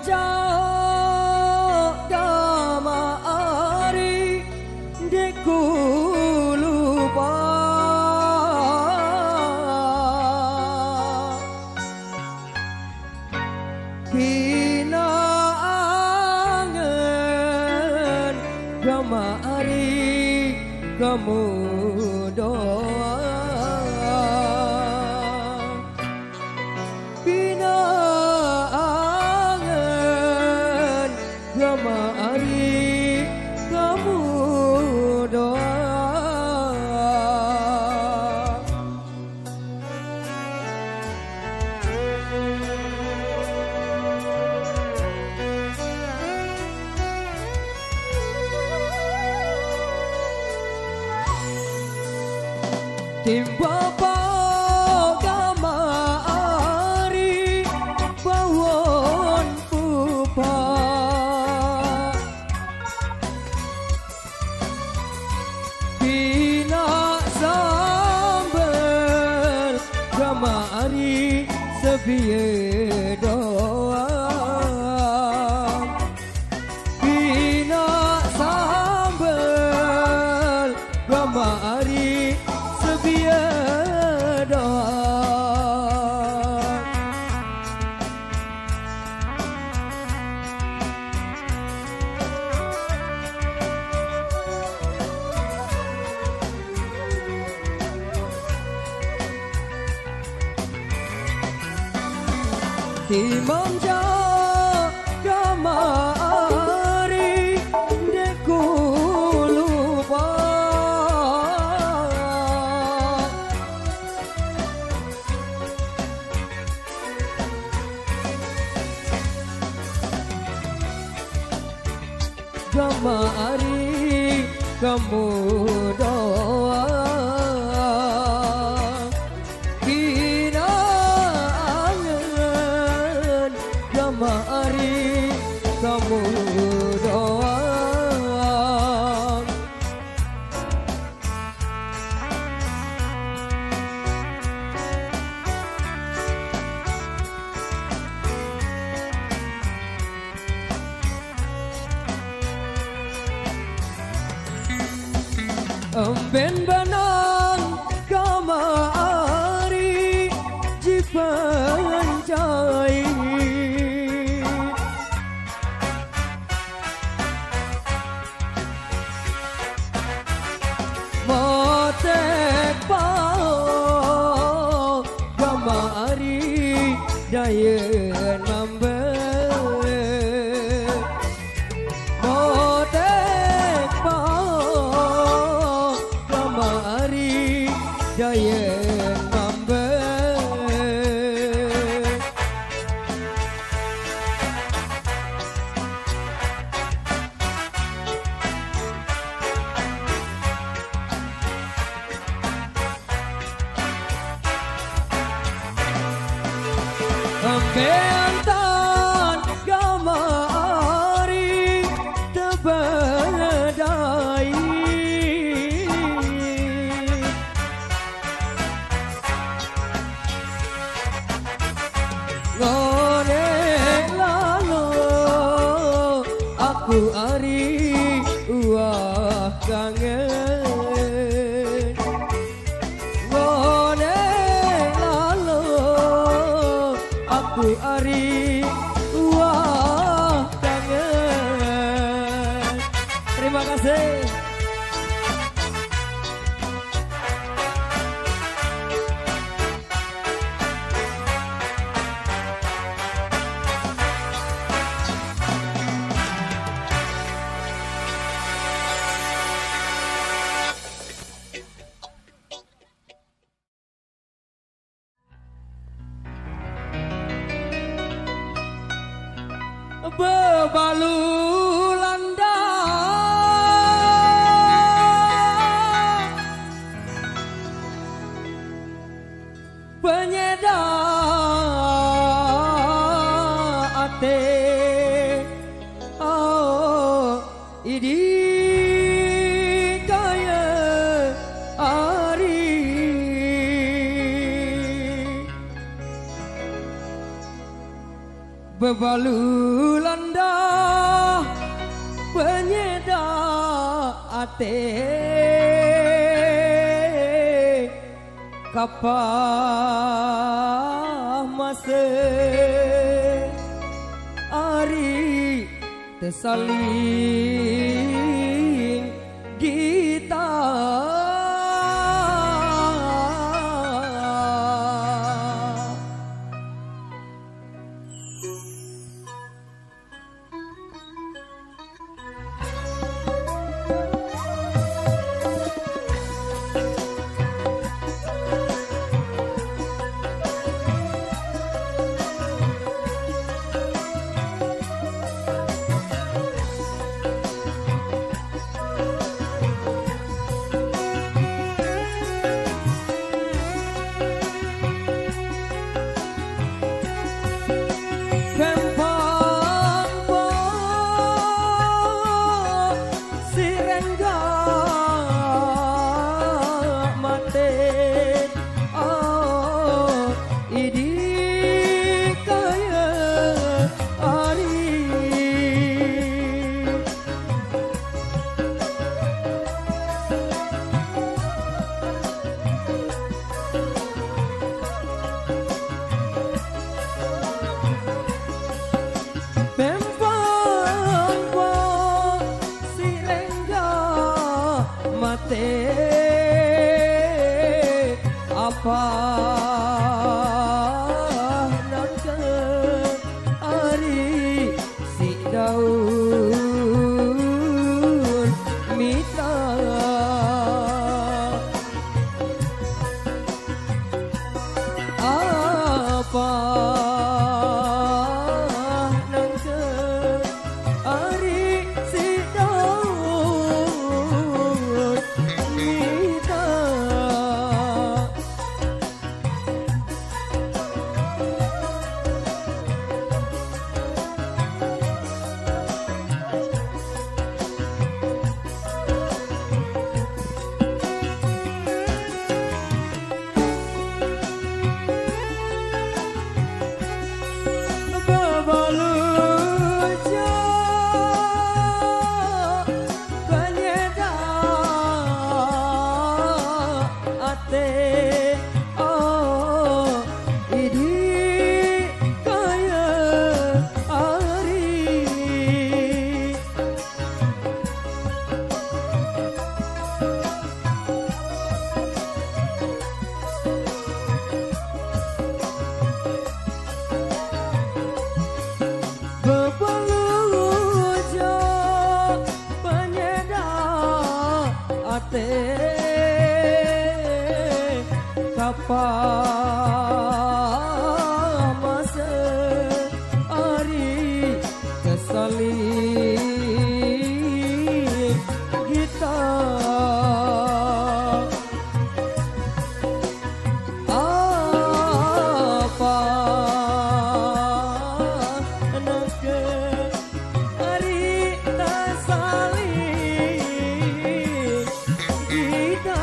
jauh damai deku lupa Pina angen damai kamu doa Pina angen damai kamu doa Timba bau damai bawon pupa Pina sambal damai sebiye doa Pina sambal damai sebiye doa Timam jaga mari deku lupa Damai kamu doa Pina angen damai kamu doa Ben banang kamari jipan jai Motek pao kamari dayen mambe Motek pao kamari dayen mambe Bentan kamari tebedai Ngone lalu aku ari wah kangen Ngone lalu aku ari wah kangen Terima kasih bebalu landa penyeda ate oh idi kaya ari bebalu landa penyeda ate kapah masa ari tersaling kita apa nak ari si daun mita apa nak ari si daun mita Kapah masa ari tersaling kita apa nak ari tersaling kita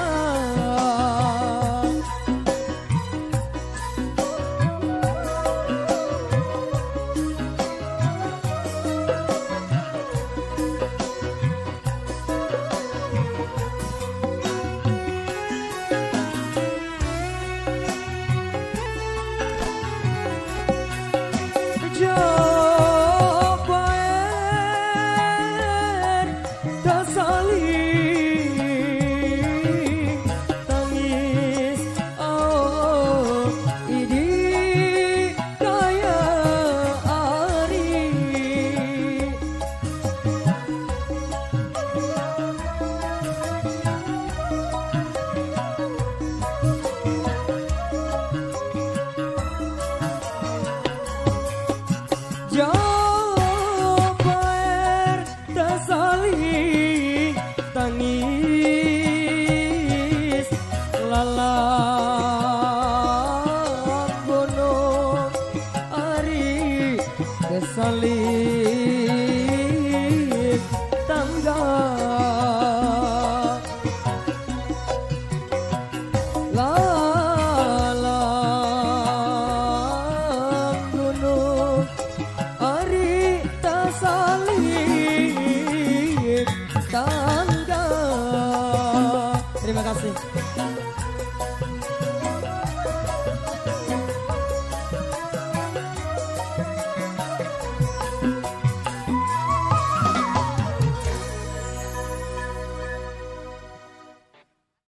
tangis lalak bono ari kesalip tangga lalak bono terima kasih.